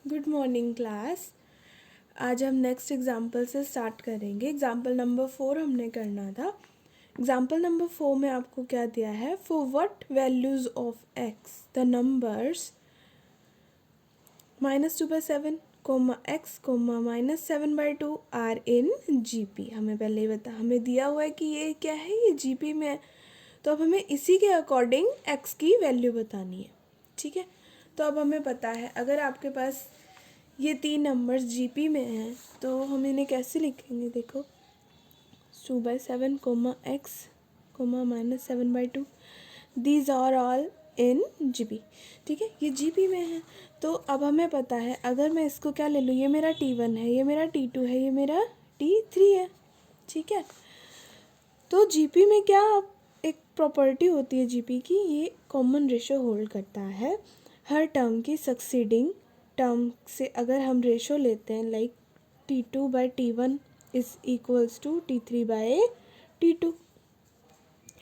Good morning class. आज हम next example से स्टार्ट करेंगे। एग्जाम्पल नंबर 4 हमने करना था। एग्जाम्पल नंबर 4 में आपको क्या दिया है? For what values of x the numbers -2/7, x, -7/2 are in GP। हमें पहले ही हमें दिया हुआ है कि ये क्या है, ये GP में है। तो अब हमें इसी के अकॉर्डिंग x की वैल्यू बतानी है। ठीक है, तो अब हमें पता है अगर आपके पास ये 3 नंबर्स GP में हैं तो हम इन्हें कैसे लिखेंगे? देखो, 2/7, x, -7/2, these are all in GP। ठीक है, ये GP में है। तो अब हमें पता है अगर मैं इसको क्या ले लूँ, ये मेरा T1 है, ये मेरा T2 है, ये मेरा T3 है। ठीक है, तो GP में क्या एक प्रॉपर्टी होती है GP की, ये कॉमन रेशो होल्ड करता है हर टर्म की सक्सीडिंग टर्म से। अगर हम रेशो लेते हैं like T2/T1 is equals to T3/T2,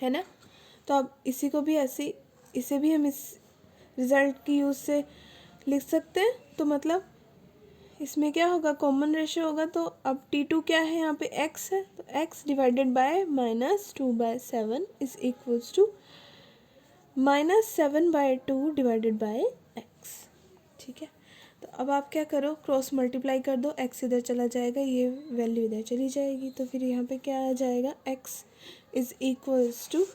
है ना। तो अब इसी को भी ऐसे, इसे भी हम इस रिजल्ट की यूज़ से लिख सकते हैं। तो मतलब इसमें क्या होगा, कॉमन रेशो होगा। तो अब T2 क्या है, यहाँ पे x है, तो x divided by -2/7 is equals to -7/2 divided by x। ठीक है, तो अब आप क्या करो, क्रॉस मल्टीप्लाई कर दो, x इधर चला जाएगा, ये वैल्यू इधर चली जाएगी। तो फिर यहाँ पे क्या आ जाएगा, x is equals to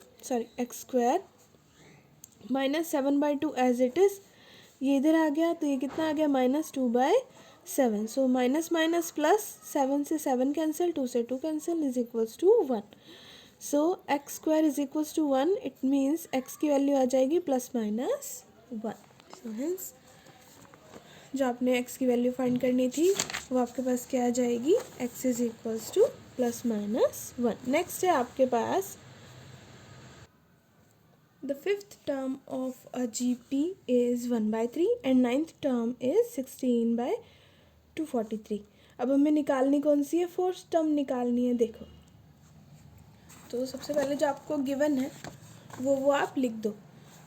x² -7/2 as it is, ये इधर आ गया तो ये कितना आ गया, -2/7। सो माइनस माइनस प्लस, 7 से 7 कैंसिल, 2 से 2 cancel, is equals to 1। So x² is equals to 1, it means x की वैल्यू आ जाएगी +-1। सो हेंस जो आपने x की वैल्यू फाइंड करनी थी वो आपके पास क्या आ जाएगी, x is equals to +-1। Next है आपके पास the fifth term of a GP is 1/3 and ninth term is 16/243। अब हमें निकालनी कौन सी है, फोर्थ टर्म निकालनी है। देखो, तो सबसे पहले जो आपको गिवन है वो आप लिख दो।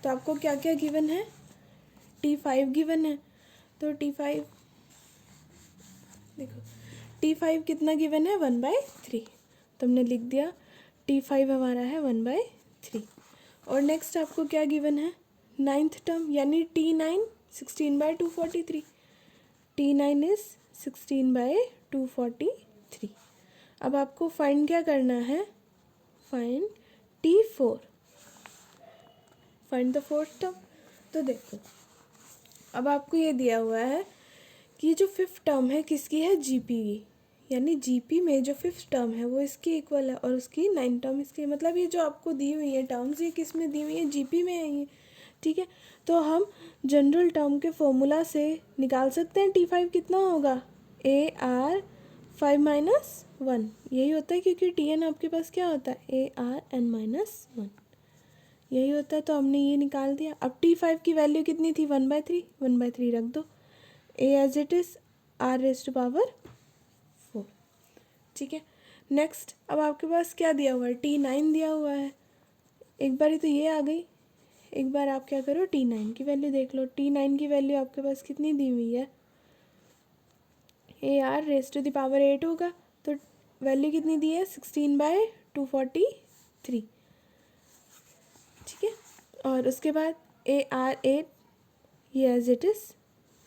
तो आपको क्या क्या गिवन है, T5 गिवन है। तो T5 देखो, T5 कितना गिवन है, 1/3। तो हमने लिख दिया T5 हमारा है 1/3। और नेक्स्ट आपको क्या गिवन है, नाइन्थ टर्म यानी T9 16/243। T9 is 16/243। अब आपको फाइंड क्या करना है, find T4, find the fourth term. तो देखो, अब आपको ये दिया हुआ है कि जो फिफ्थ टर्म है किसकी है, GP की, यानी GP में जो फिफ्थ टर्म है वो इसकी इक्वल है और उसकी 9 टर्म इसकी। मतलब ये जो आपको दी हुई है टर्म्स, ये किस में दी हुई है, GP में है ये। ठीक है, तो हम जनरल टर्म के फॉर्मूला से निकाल सकते हैं T5 कितना होगा, AR 5-1 यही होता है, क्योंकि TN आपके पास क्या होता है, ARN-1 यही होता है। तो हमने ये निकाल दिया। अब T5 की वैल्यू कितनी थी, 1/3 रख दो, A as it is, R⁴ 4। ठीक है, नेक्स्ट अब आपके पास क्या दिया हुआ है, T9 दिया हुआ है। एक बार ही तो ये आ गई, एक बार आप क्या करो, T9 की वैल्यू देख लो। T9 की वैल्यू आपके पास कितनी दी हुई है, AR⁴ होगा। तो वैल्यू कितनी दी है, 16/243। ठीक है, और उसके बाद AR8 ये एज इट इज़।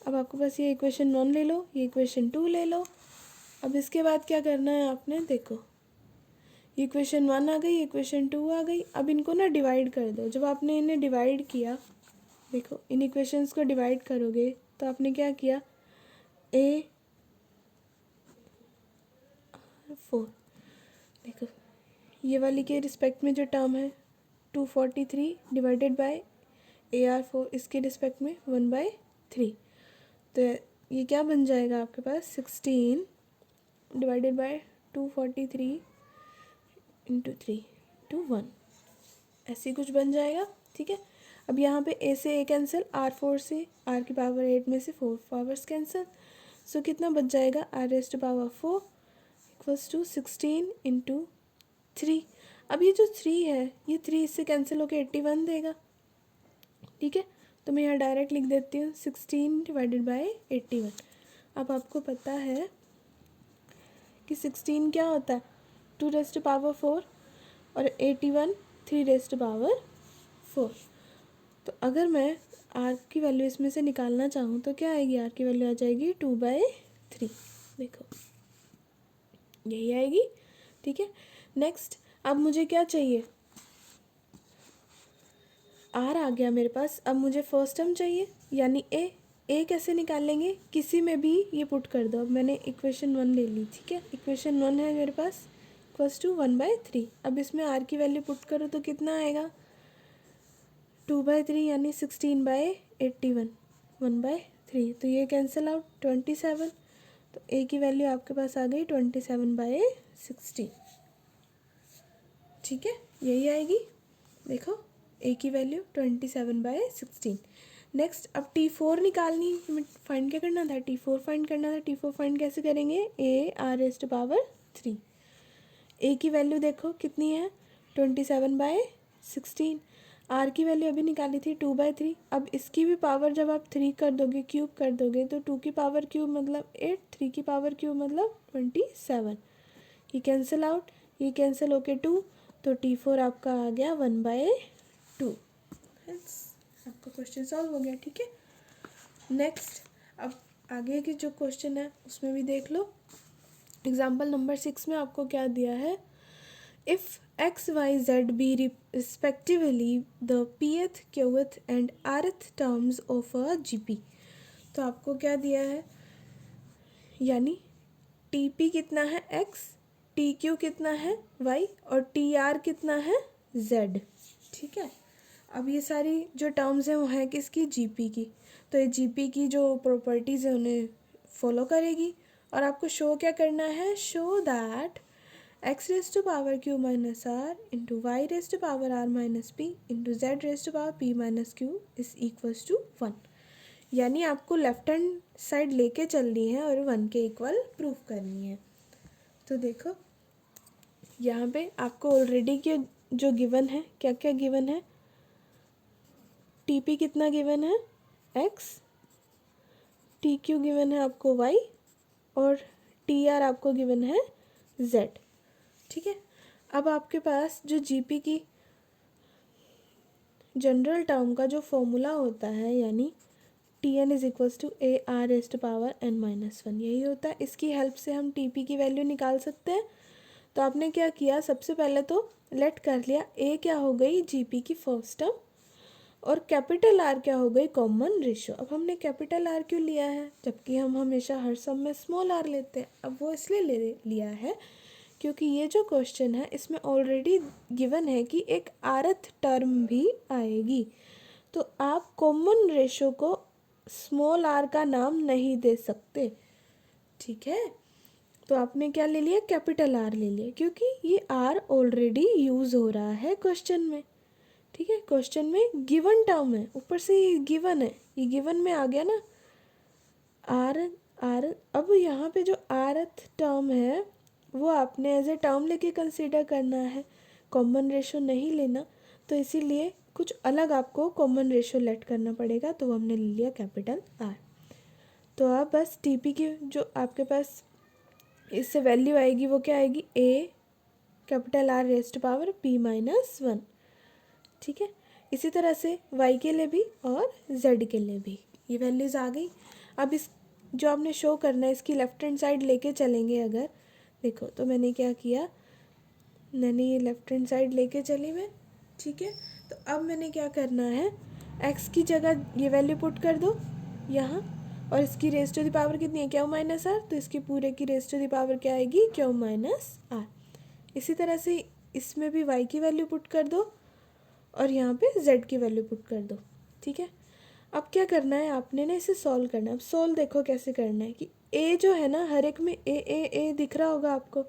अब आपके पास ये इक्वेशन 1 ले लो, ये इक्वेशन 2 ले लो। अब इसके बाद क्या करना है आपने, देखो ये इक्वेशन 1 आ गई, इक्वेशन 2 आ गई। अब इनको ना डिवाइड कर दो। जब आपने इन्हें डिवाइड किया, देखो इन इक्वेशंस को डिवाइड करोगे तो आपने क्या किया, AR4, देखो ये वाली के रिस्पेक्ट में जो टर्म है 243 डिवाइडेड बाय AR4, इसके रिस्पेक्ट में 1/3। तो ये क्या बन जाएगा आपके पास, 16 डिवाइडेड बाय 243 × 3 to 1, ऐसे कुछ बन जाएगा। ठीक है, अब यहाँ पे A से A कैंसिल, R4 से R⁴ में से 4 पावर्स कैंसिल। सो कितना बच जाएगा, R⁴ इक्वल्स टू 16 × 3। अब ये जो 3 है, ये 3 इससे कैंसिल होकर 81 देगा। ठीक है, तो मैं यहाँ डायरेक्ट लिख देती हूँ 16 डिवाइडेड बाई 81। अब आपको पता है कि 16 क्या होता है 2 रेज़ टू पावर 4 और 81 3 रेज़ टू पावर 4। तो अगर मैं आर की वैल्यू इसमें से निकालना चाहूँ तो क्या आएगी, आर की वैल्यू आ जाएगी 2/3। देखो यही आएगी। ठीक है, नेक्स्ट अब मुझे क्या चाहिए, आर आ गया मेरे पास। अब मुझे फर्स्ट टर्म चाहिए यानी ए कैसे निकालेंगे, किसी में भी ये पुट कर दो। अब मैंने इक्वेशन 1 ले ली। ठीक है, इक्वेशन 1 है मेरे पास इक्वल्स टू 1/3। अब इसमें आर की वैल्यू पुट करो तो कितना आएगा 2/3 यानी 16/81 1/3। तो ये कैंसिल आउट 27। तो ए की वैल्यू आपके पास आ गई 27/16। ठीक है, यही आएगी। देखो ए की वैल्यू 27/16। नेक्स्ट अब T4 निकालनी, फाइंड क्या करना था, T4 फाइंड करना था। T4 फाइंड कैसे करेंगे, a r raise to power 3। A की वैल्यू देखो कितनी है 27/16। आर की वैल्यू अभी निकाली थी 2/3। अब इसकी भी पावर जब आप 3 कर दोगे, क्यूब कर दोगे, तो 2 की पावर क्यूब मतलब 8, 3 की पावर क्यूब मतलब 27। ये कैंसिल आउट, ये कैंसिल होके 2, तो T4 आपका आ गया 1/2। आपका क्वेश्चन सॉल्व हो गया। ठीक है, नेक्स्ट अब आगे के जो क्वेश्चन है उसमें भी देख लो। एग्जाम्पल नंबर 6 में आपको क्या दिया है, if x y z b respectively the pth qth and rth terms of a gp। तो आपको क्या दिया है, यानी tp कितना है x, tq कितना है y और tr कितना है z। ठीक है, अब ये सारी जो टर्म्स हैं वो हैं किसकी, जीपी की। तो ये जीपी की जो प्रॉपर्टीज़ है उन्हें फॉलो करेगी। और आपको शो क्या करना है, show that x raise to power q minus r into y raise to power r minus p into z raise to power P minus q is equals to 1। यानी आपको लेफ्ट हैंड साइड लेके चलनी है और 1 के equal proof करनी है। तो देखो यहाँ पे आपको ऑलरेडी के जो गिवन है, क्या क्या गिवन है, टीपी कितना गिवन है x, टी क्यू गिवन है आपको y और टी आर आपको गिवन है z। ठीक है, अब आपके पास जो जीपी की जनरल टर्म का जो फॉर्मूला होता है यानी t n is equals to a r raise to power n minus 1, यही होता है। इसकी हेल्प से हम टीपी की वैल्यू निकाल सकते हैं। तो आपने क्या किया, सबसे पहले तो लेट कर लिया ए क्या हो गई जीपी की फर्स्ट टर्म और कैपिटल आर क्या हो गई कॉमन रेशियो। अब हमने कैपिटल आर क्यों लिया है, जबकि हम हमेशा हर सम में स्मॉल आर लेते हैं। अब वो इसलिए लिया है क्योंकि ये जो क्वेश्चन है इसमें ऑलरेडी गिवन है कि एक आरथ टर्म भी आएगी। तो आप कॉमन रेशियो को स्मॉल आर का नाम नहीं दे सकते। ठीक है, तो आपने क्या ले लिया, कैपिटल आर ले लिया, क्योंकि ये आर ऑलरेडी यूज़ हो रहा है क्वेश्चन में। ठीक है, क्वेश्चन में गिवन टर्म है, ऊपर से ये गिवन है, ये गिवन में आ गया ना आर आर। अब यहाँ पे जो आरथ टर्म है वो आपने एज ए टर्म लेके कंसीडर करना है, कॉमन रेशो नहीं लेना। तो इसीलिए कुछ अलग आपको कॉमन रेशो लेट करना पड़ेगा, तो हमने ले लिया कैपिटल आर। तो अब बस टीपी की जो आपके पास इससे वैल्यू आएगी वो क्या आएगी, A capital R raise to power P minus 1। ठीक है, इसी तरह से y के लिए भी और z के लिए भी ये वैल्यूज़ आ गई। अब इस जो आपने शो करना है इसकी लेफ्ट हैंड साइड लेके चलेंगे अगर, देखो तो मैंने क्या किया, मैंने ये लेफ्ट हैंड साइड लेके चली मैं। ठीक है, तो अब मैंने क्या करना है, x की जगह ये वैल्यू पुट कर दो यहाँ, और इसकी रेज़ टू द पावर कितनी है, क्यू माइनस आर, तो इसकी पूरे की रेज़ टू द पावर क्या आएगी, क्यू माइनस आर। इसी तरह से इसमें भी y की वैल्यू पुट कर दो और यहाँ पे z की वैल्यू पुट कर दो। ठीक है, अब क्या करना है, आपने ना इसे सॉल्व करना है। अब सॉल्व देखो कैसे करना है कि a जो है ना हर एक में ए दिख रहा होगा आपको,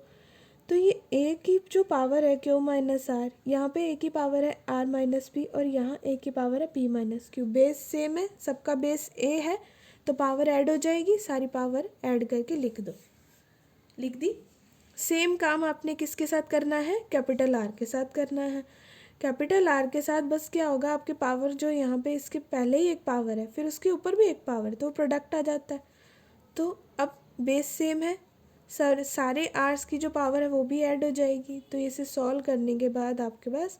तो ये a की जो पावर है क्यू माइनस आर, यहाँ पे a की पावर है आर माइनस पी और यहाँ a की पावर है P minus Q. Base same है, सबका बेस a है, तो पावर ऐड हो जाएगी, सारी पावर ऐड करके लिख दो, लिख दी। सेम काम आपने किसके साथ करना है, कैपिटल आर के साथ करना है। कैपिटल आर के साथ बस क्या होगा, आपके पावर जो यहाँ पे इसके पहले ही एक पावर है, फिर उसके ऊपर भी एक पावर, तो प्रोडक्ट आ जाता है। तो अब बेस सेम है, सारे आर्स की जो पावर है वो भी ऐड हो जाएगी। तो इसे सॉल्व करने के बाद आपके पास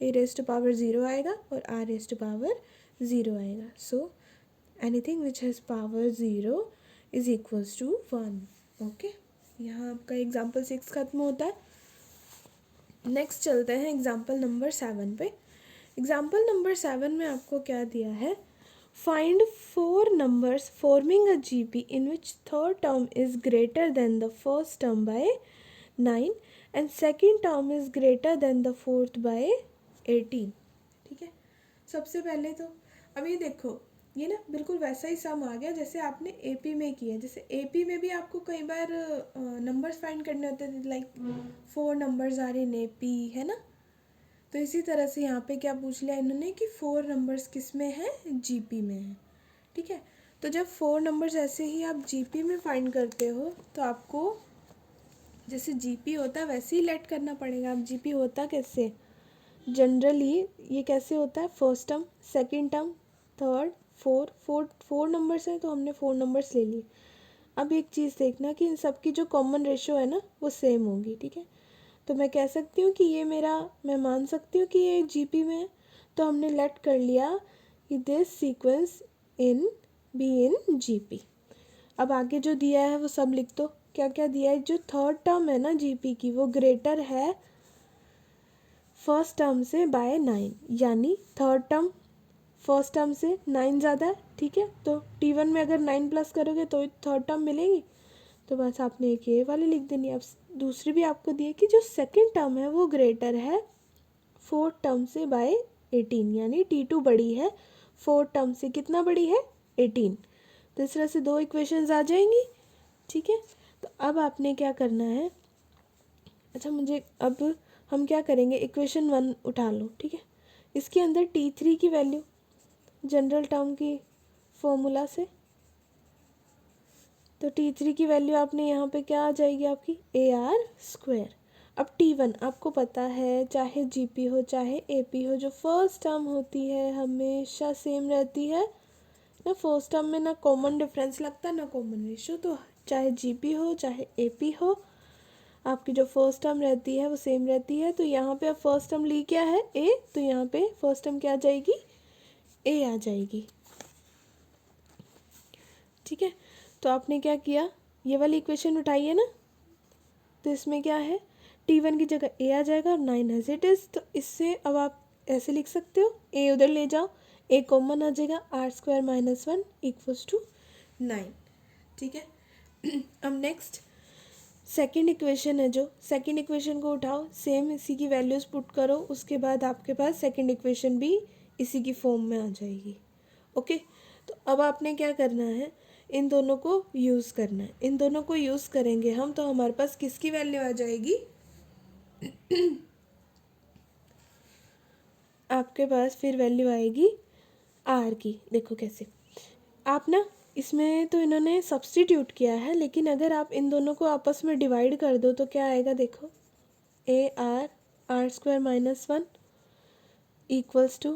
ए रेज टू पावर 0 आएगा और आर रेज टू पावर 0 आएगा। So anything which has power 0 is equals to 1। Okay, यहाँ आपका एग्जाम्पल 6 खत्म होता है। नेक्स्ट चलते हैं एग्जाम्पल नंबर 7 पे। एग्जाम्पल नंबर 7 में आपको क्या दिया है, find 4 numbers forming a GP in which third term is greater than the first term by 9 and second term is greater than the fourth by 18। ठीक है, सबसे पहले तो अब ये देखो, ये ना बिल्कुल वैसा ही सम आ गया जैसे आपने एपी में किया। जैसे एपी में भी आपको कई बार नंबर्स फाइंड करने होते थे, like 4 numbers are in AP, है ना। तो इसी तरह से यहाँ पे क्या पूछ लिया इन्होंने कि 4 नंबर्स किस में है, जीपी में है। ठीक है, तो जब 4 नंबर्स ऐसे ही आप जीपी में फाइंड करते हो तो आपको जैसे जीपी होता है वैसे ही लेट करना पड़ेगा। अब जीपी होता कैसे, जनरली ये कैसे होता है, first term, second term, third, four numbers हैं तो हमने 4 नंबर्स ले लिए। अब एक चीज़ देखना कि इन सब की जो कॉमन रेशो है ना वो सेम होगी। ठीक है, तो मैं कह सकती हूँ कि ये मेरा, मैं मान सकती हूँ कि ये जीपी में है। तो हमने लेट कर लिया कि this sequence in be in GP. अब आगे जो दिया है वो सब लिख दो। क्या क्या दिया है, जो थर्ड टर्म है ना जीपी की वो ग्रेटर है फर्स्ट टर्म से बाय 9, यानी थर्ड टर्म फर्स्ट टर्म से 9 ज़्यादा है। ठीक है, तो T1 में अगर 9 प्लस करोगे तो थर्ड टर्म मिलेगी। तो बस आपने एक ये वाली लिख देनी है। अब दूसरी भी आपको दी है कि जो सेकंड टर्म है वो ग्रेटर है फोर्थ टर्म से बाय 18, यानी T2 बड़ी है फोर्थ टर्म से, कितना बड़ी है, 18। तो इस तरह से 2 इक्वेशंस आ जाएंगी। ठीक है, तो अब आपने क्या करना है, अच्छा मुझे अब हम क्या करेंगे, इक्वेशन 1 उठा लो। ठीक है, इसके अंदर T3 की वैल्यू जनरल टर्म की फॉर्मूला से, तो T3 की वैल्यू आपने यहाँ पे क्या आ जाएगी आपकी, AR²। अब T1 आपको पता है, चाहे जीपी हो चाहे एपी हो, जो फर्स्ट टर्म होती है हमेशा सेम रहती है ना। फर्स्ट टर्म में ना कॉमन डिफरेंस लगता ना कॉमन रेशो। तो चाहे जीपी हो चाहे एपी हो, आपकी जो फर्स्ट टर्म रहती है वो सेम रहती है। तो यहाँ पे अब फर्स्ट टर्म ली क्या है, ए, तो यहाँ पे फर्स्ट टर्म क्या आ जाएगी, ए आ जाएगी। ठीक है, तो आपने क्या किया, ये वाली इक्वेशन उठाई है ना, तो इसमें क्या है, T1 की जगह ए आ जाएगा और 9 एज इट इज़। तो इससे अब आप ऐसे लिख सकते हो, ए उधर ले जाओ, ए कॉमन आ जाएगा, R² - 1 इक्वल्स टू 9। ठीक है, अब नेक्स्ट सेकेंड इक्वेशन है, जो सेकेंड इक्वेशन को उठाओ, सेम इसी की वैल्यूज़ पुट करो, उसके बाद आपके पास सेकेंड इक्वेशन भी इसी की फॉर्म में आ जाएगी। ओके, तो अब आपने क्या करना है, इन दोनों को यूज़ करना है। इन दोनों को यूज़ करेंगे हम, तो हमारे पास किसकी वैल्यू आ जाएगी आपके पास फिर वैल्यू आएगी आर की। देखो कैसे, आप ना इसमें तो इन्होंने सब्स्टिट्यूट किया है, लेकिन अगर आप इन दोनों को आपस में डिवाइड कर दो तो क्या आएगा, देखो, AR² - 1 equals to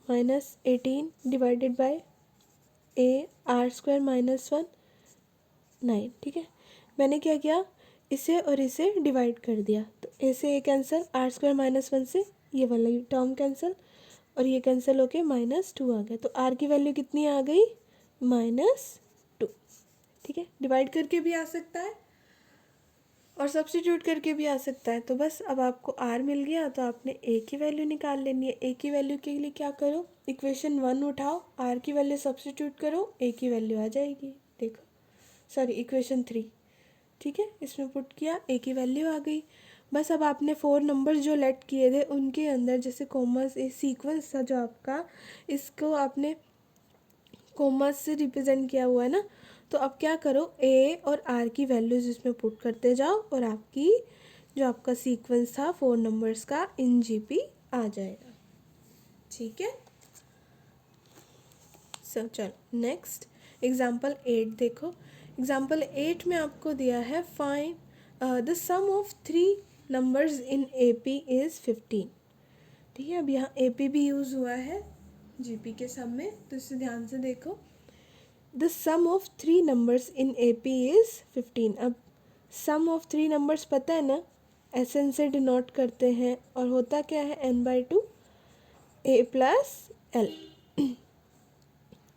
-18 divided by AR² - 1 9। ठीक है, मैंने क्या किया, इसे और इसे डिवाइड कर दिया, तो ए से ए कैंसिल, R² - 1 से ये वाला टर्म कैंसिल, और ये कैंसिल होके -2 आ गया। तो आर की वैल्यू कितनी आ गई, -2। ठीक है, डिवाइड करके भी आ सकता है और सब्स्टिट्यूट करके भी आ सकता है। तो बस अब आपको आर मिल गया, तो आपने ए की वैल्यू निकाल लेनी है। ए की वैल्यू के लिए क्या करो, इक्वेशन 1 उठाओ, आर की वैल्यू सब्स्टिट्यूट करो, ए की वैल्यू आ जाएगी। देखो, सॉरी इक्वेशन 3, ठीक है, इसमें पुट किया, ए की वैल्यू आ गई। बस अब आपने 4 नंबर्स जो लेट किए थे उनके अंदर जैसे कॉमर्स ए सीक्वेंस था जो आपका, इसको आपने कॉमर्स से रिप्रेजेंट किया हुआ है ना। तो अब क्या करो, ए और आर की वैल्यूज इसमें पुट करते जाओ और आपकी जो आपका सीक्वेंस था 4 नंबर्स का इन जीपी आ जाएगा। ठीक है, सो चलो नेक्स्ट एग्जाम्पल 8 देखो। एग्जाम्पल 8 में आपको दिया है, find the sum of 3 numbers in AP is 15। ठीक है। अब यहाँ ए पी भी यूज़ हुआ है जी पी के सम में, तो इसे ध्यान से देखो। The sum of 3 numbers in A P is 15। अब सम ऑफ 3 नंबर्स पता है ना, एस एन से डिनोट करते हैं, और होता क्या है n/2 a plus L.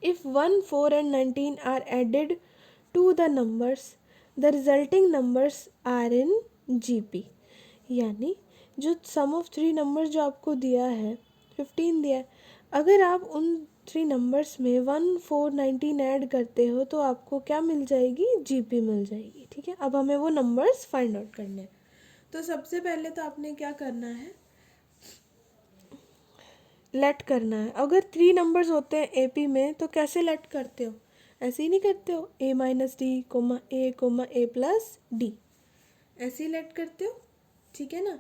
If 1, 4 and 19 are added to the numbers, the resulting numbers are in GP। यानी जो सम ऑफ 3 नंबर्स जो आपको दिया है 15 दिया है, अगर आप उन 3 नंबर्स में 1, 4, 19 ऐड करते हो तो आपको क्या मिल जाएगी, GP मिल जाएगी। ठीक है। अब हमें वो नंबर्स फाइंड आउट करने हैं। तो सबसे पहले तो आपने क्या करना है, लेट करना है। अगर 3 नंबर्स होते हैं एपी में तो कैसे लेट करते हो, ऐसे ही नहीं करते हो, a minus D coma A plus D, ऐसे ही लेट करते हो। ठीक है ना।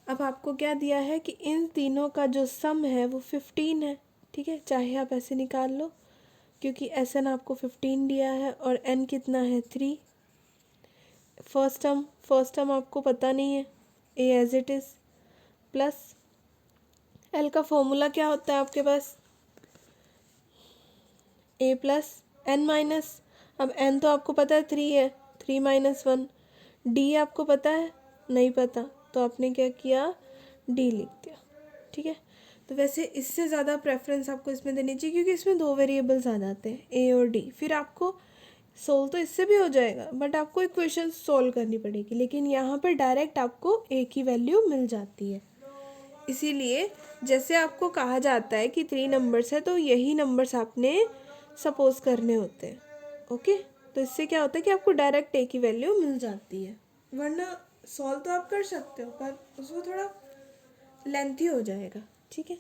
अब आपको क्या दिया है कि इन तीनों का जो सम है वो 15 है। ठीक है, चाहे आप ऐसे निकाल लो, क्योंकि एस एन आपको 15 दिया है और एन कितना है 3। फर्स्ट टर्म आपको पता नहीं है, A as it is plus L का फॉर्मूला क्या होता है आपके पास, ए प्लस एन माइनस, अब एन तो आपको पता है 3 है, 3 माइनस 1। डी आपको पता है, नहीं पता, तो आपने क्या किया, डी लिख दिया। ठीक है। तो वैसे इससे ज़्यादा प्रेफरेंस आपको इसमें देनी चाहिए, क्योंकि इसमें 2 वेरिएबल्स आ जाते हैं, ए और डी। फिर आपको सोल्व तो इससे भी हो जाएगा, बट आपको इक्वेशन सोल्व करनी पड़ेगी, लेकिन यहाँ पर डायरेक्ट आपको ए की वैल्यू मिल जाती है। इसीलिए जैसे आपको कहा जाता है कि 3 नंबर्स है तो यही नंबर्स आपने सपोज करने होते हैं। ओके, तो इससे क्या होता है कि आपको डायरेक्ट ए की वैल्यू मिल जाती है। वरना सॉल्व तो आप कर सकते हो, पर उसको थोड़ा लेंथी हो जाएगा। ठीक है।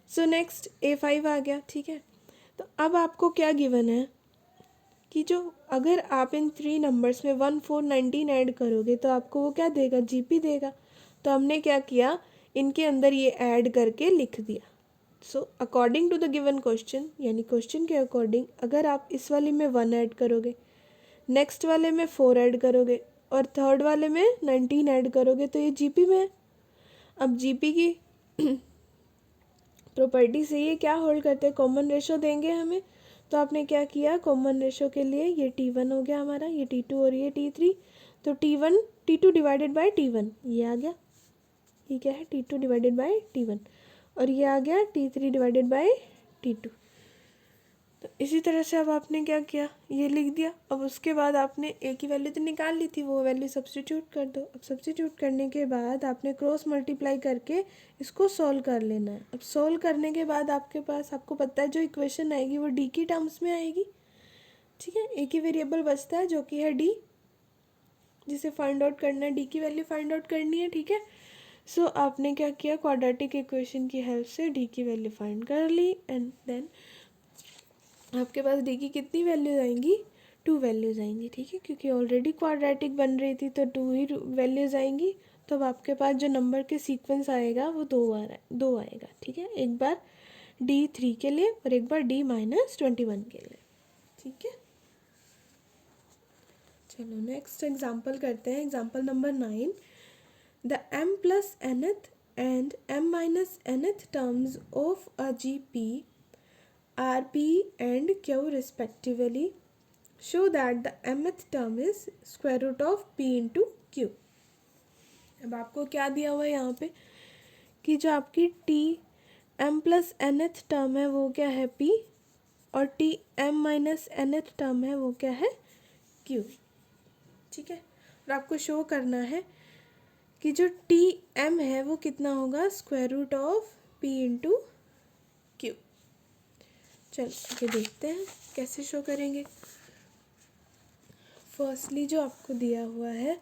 सो नेक्स्ट A5 आ गया। ठीक है। तो अब आपको क्या गिवन है कि जो अगर आप इन 3 नंबर्स में 1, 4, 19 ऐड करोगे तो आपको वो क्या देगा, जीपी देगा। तो हमने क्या किया, इनके अंदर ये ऐड करके लिख दिया। So according to the given question, यानी क्वेश्चन के अकॉर्डिंग, अगर आप इस वाले में 1 ऐड करोगे, नेक्स्ट वाले में 4 ऐड करोगे और थर्ड वाले में 19 ऐड करोगे तो ये जीपी में है। अब जीपी की प्रॉपर्टी से ये क्या होल्ड करते हैं, कॉमन रेशो देंगे हमें। तो आपने क्या किया, कॉमन रेशो के लिए ये T1 हो गया हमारा, ये T2 और ये T3। तो T2 डिवाइडेड बाय T1 ये आ गया, ये क्या है, T2 डिवाइडेड बाय T1, और ये आ गया T3 डिवाइडेड बाय T2। तो इसी तरह से अब आपने क्या किया, ये लिख दिया। अब उसके बाद आपने ए की वैल्यू तो निकाल ली थी, वो वैल्यू सब्स्टिट्यूट कर दो। अब सब्स्टिट्यूट करने के बाद आपने क्रॉस मल्टीप्लाई करके इसको सॉल्व कर लेना है। अब सॉल्व करने के बाद आपके पास, आपको पता है जो इक्वेशन आएगी वो डी की टर्म्स में आएगी। ठीक है। एक ही वेरिएबल बचता है जो कि है डी, जिसे फाइंड आउट करना है, डी की वैल्यू फाइंड आउट करनी है। ठीक है। सो आपने क्या किया, क्वाड्रेटिक इक्वेशन की हेल्प से डी की वैल्यू फाइंड कर ली, एंड देन आपके पास डी की कितनी वैल्यूज आएंगी, 2 वैल्यूज आएंगी। ठीक है, क्योंकि ऑलरेडी क्वाड्रेटिक बन रही थी तो 2 ही वैल्यूज आएंगी। तो अब आपके पास जो नंबर के सीक्वेंस आएगा वो 2 आएगा। ठीक है, एक बार D3 के लिए और एक बार D-21 के लिए। ठीक है। चलो नेक्स्ट एग्जाम्पल करते हैं। Example number 9, the m plus nth and m minus nth terms of a GP are P and Q respectively show that the mth term is square root of P into Q। अब आपको क्या दिया हुआ है यहाँ पे कि जो आपकी m प्लस nth टर्म है वो क्या है P, और m माइनस nth टर्म है वो क्या है Q। ठीक है। और आपको शो करना है कि जो m है वो कितना होगा, square root of P into Q। चलो आगे देखते हैं कैसे शो करेंगे। फर्स्टली जो आपको दिया हुआ है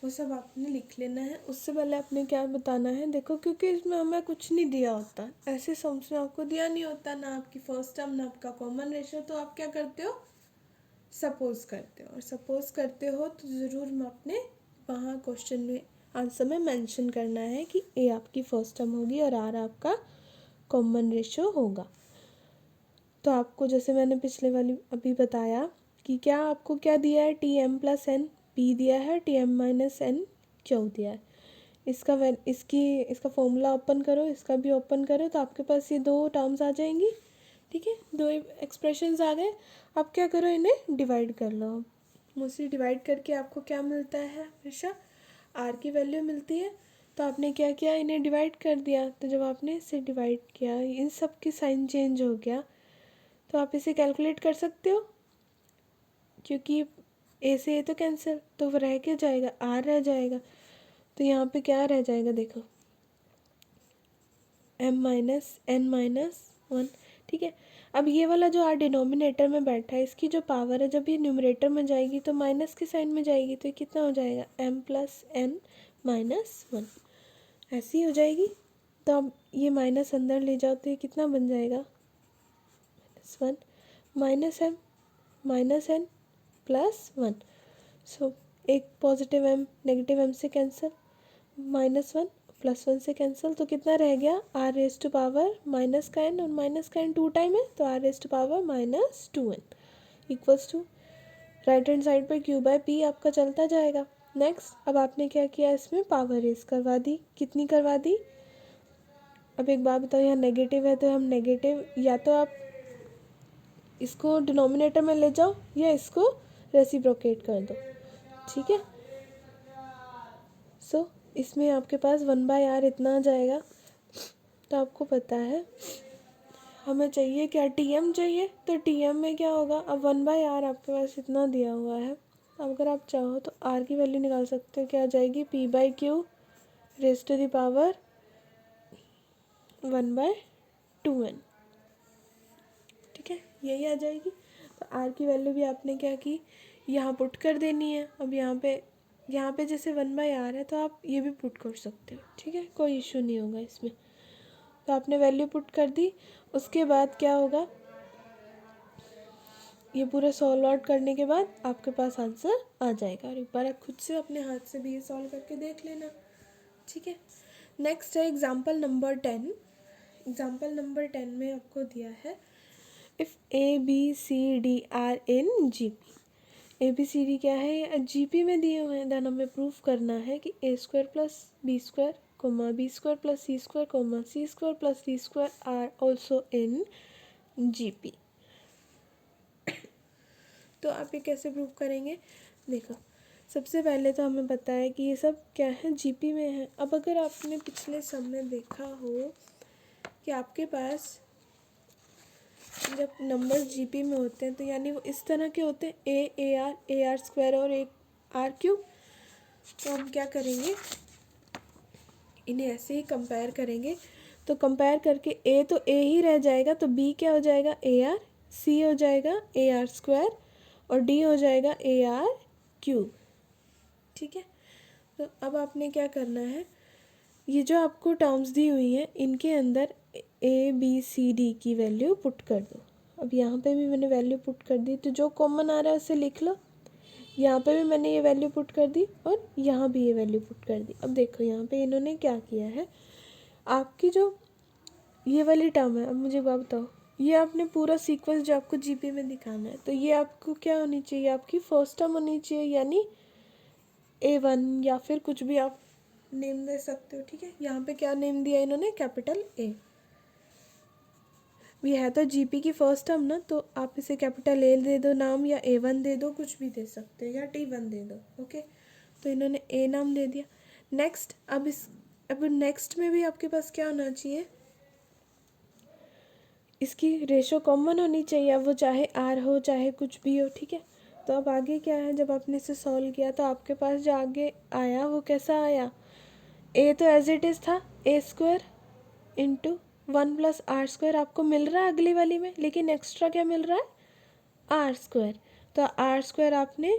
वो सब आपने लिख लेना है। उससे पहले आपने क्या बताना है, देखो क्योंकि इसमें हमें कुछ नहीं दिया होता, ऐसे सम्स में आपको दिया नहीं होता, ना आपकी फर्स्ट टर्म ना आपका कॉमन रेशो, तो आप क्या करते हो, सपोज करते हो। और सपोज करते हो तो ज़रूर आपने वहाँ क्वेश्चन में आंसर में मेंशन करना है कि ए आपकी फर्स्ट टर्म होगी और आर आपका कॉमन रेशो होगा। तो आपको जैसे मैंने पिछले वाली अभी बताया कि क्या आपको क्या दिया है, Tm प्लस एन पी दिया है, Tm माइनस एन क्यू दिया है। इसका फॉर्मूला ओपन करो, इसका भी ओपन करो, तो आपके पास ये दो टर्म्स आ जाएंगी। ठीक है, दो एक्सप्रेशंस आ गए। अब क्या करो, इन्हें डिवाइड कर लो। मोस्टली डिवाइड करके आपको क्या मिलता है, हमेशा आर की वैल्यू मिलती है। तो आपने क्या किया, इन्हें डिवाइड कर दिया। तो जब आपने इसे डिवाइड किया, इन सब की साइन चेंज हो गया, तो आप इसे कैलकुलेट कर सकते हो, क्योंकि ए से ए तो कैंसिल, तो वो रह क्या जाएगा, आर रह जाएगा। तो यहाँ पे क्या रह जाएगा, देखो m-n-1। ठीक है, अब ये वाला जो आर डिनोमिनेटर में बैठा है, इसकी जो पावर है, जब ये न्यूमरेटर में जाएगी तो माइनस के साइन में जाएगी, तो ये कितना हो जाएगा, m+n-1 ऐसी हो जाएगी। तो अब ये माइनस अंदर ले जाओ तो ये कितना बन जाएगा, -1 -m -n+1। सो एक पॉजिटिव m नेगेटिव m से कैंसिल, -1 +1 से कैंसिल, तो कितना रह गया, r⁻⁻n और माइनस का n 2 टाइम है, तो r⁻⁻2n equals to right hand side पर q/p आपका चलता जाएगा। नेक्स्ट, अब आपने क्या किया, इसमें पावर रेस करवा दी। कितनी करवा दी, अब एक बात बताओ, यहाँ नेगेटिव है तो हम नेगेटिव, या तो आप इसको डिनोमिनेटर में ले जाओ या इसको रेसिप्रोकेट कर दो। ठीक है, सो इसमें आपके पास 1/r इतना आ जाएगा। तो आपको पता है हमें चाहिए क्या, टीएम चाहिए, तो टीएम में क्या होगा, अब 1/r आपके पास इतना दिया हुआ है। अब अगर आप चाहो तो r की वैल्यू निकाल सकते हो, क्या आ जाएगी, p/q raise to the power 1/2n। ठीक है, यही आ जाएगी। तो r की वैल्यू भी आपने क्या की, यहाँ पुट कर देनी है। अब यहाँ पे जैसे 1/r है, तो आप ये भी पुट कर सकते हो। ठीक है, कोई इशू नहीं होगा इसमें। तो आपने वैल्यू पुट कर दी, उसके बाद क्या होगा, ये पूरा सॉल्व आउट करने के बाद आपके पास आंसर आ जाएगा। और एक बार आप खुद से अपने हाथ से भी ये सॉल्व करके देख लेना। ठीक है, नेक्स्ट है एग्जाम्पल नंबर 10। एग्जाम्पल नंबर 10 में आपको दिया है, if A B C D are in G P. A B C D क्या है, जी पी में दिए हुए हैं। देन हमें प्रूफ करना है कि a² + b² b² + c² c² + d² are also in G P. तो आप ये कैसे प्रूव करेंगे, देखो सबसे पहले तो हमें पता है कि ये सब क्या है, जीपी में है। अब अगर आपने पिछले सम में देखा हो कि आपके पास जब नंबर्स जीपी में होते हैं तो यानी वो इस तरह के होते हैं, ए आर स्क्वायर और एक r³। तो हम क्या करेंगे, इन्हें ऐसे ही कंपेयर करेंगे। तो कंपेयर करके ए तो ए ही रह जाएगा, तो बी क्या हो जाएगा, AR, सी हो जाएगा AR² और डी हो जाएगा AR³। ठीक है, तो अब आपने क्या करना है, ये जो आपको टर्म्स दी हुई हैं इनके अंदर ABCD की वैल्यू पुट कर दो। अब यहाँ पे भी मैंने वैल्यू पुट कर दी, तो जो कॉमन आ रहा है उसे लिख लो। यहाँ पे भी मैंने ये वैल्यू पुट कर दी और यहाँ भी ये वैल्यू पुट कर दी। अब देखो यहाँ पे इन्होंने क्या किया है, आपकी जो ये वाली टर्म है, अब मुझे बात बताओ, ये आपने पूरा सीक्वेंस जो आपको जीपी में दिखाना है, तो ये आपको क्या होनी चाहिए, आपकी फर्स्ट टर्म होनी चाहिए, यानी A1, या फिर कुछ भी आप नेम दे सकते हो। ठीक है, यहाँ पे क्या नेम दिया इन्होंने, कैपिटल ए। ये है तो जीपी की फर्स्ट टर्म ना, तो आप इसे कैपिटल ए दे दो नाम, या A1 दे दो, कुछ भी दे सकते हो, या T1 दे दो। ओके, तो इन्होंने ए नाम दे दिया। नेक्स्ट, अब नेक्स्ट में भी आपके पास क्या होना चाहिए, इसकी रेशो कॉमन होनी चाहिए, अब वो चाहे आर हो चाहे कुछ भी हो। ठीक है, तो अब आगे क्या है, जब आपने इसे सॉल्व किया तो आपके पास जो आगे आया वो कैसा आया, ए तो एज इट इज़ था A² इंटू 1 + r² आपको मिल रहा है अगली वाली में, लेकिन एक्स्ट्रा क्या मिल रहा है, r²। तो r² आपने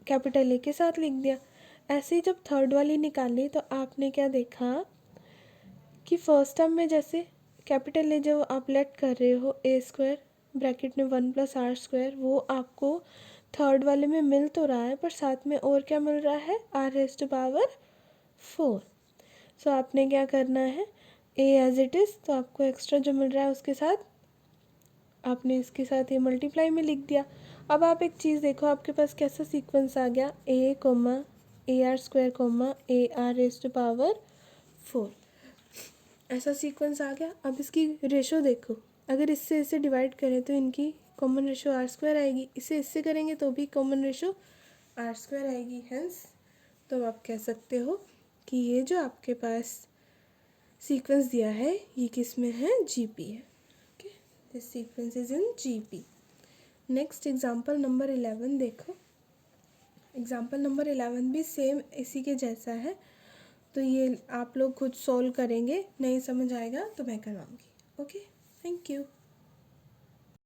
कैपिटल ए के साथ लिख दिया। ऐसे ही जब थर्ड वाली निकाली तो आपने क्या देखा कि फर्स्ट टर्म में जैसे कैपिटल ए जो आप लेट कर रहे हो A² ब्रैकेट में 1 + r², वो आपको थर्ड वाले में मिल तो रहा है, पर साथ में और क्या मिल रहा है, r⁴। सो आपने क्या करना है, ए एज इट इज़, तो आपको एक्स्ट्रा जो मिल रहा है उसके साथ आपने इसके साथ ये मल्टीप्लाई में लिख दिया। अब आप एक चीज़ देखो, आपके पास कैसा सीक्वेंस आ गया, A, AR² AR⁴ 4। ऐसा सीक्वेंस आ गया। अब इसकी रेशो देखो, अगर इससे इसे डिवाइड करें तो इनकी कॉमन रेशो r² आएगी, इसे इससे करेंगे तो भी कॉमन रेशो r² आएगी। हेंस तो आप कह सकते हो कि ये जो आपके पास सीक्वेंस दिया है ये किस में है, GP है। Okay, this sequence is in GP। Next example number 11 देखो। एग्जांपल नंबर 11 भी सेम इसी के जैसा है, तो ये आप लोग खुद सॉल्व करेंगे, नहीं समझ आएगा तो मैं करवाऊँगी। Okay, thank you.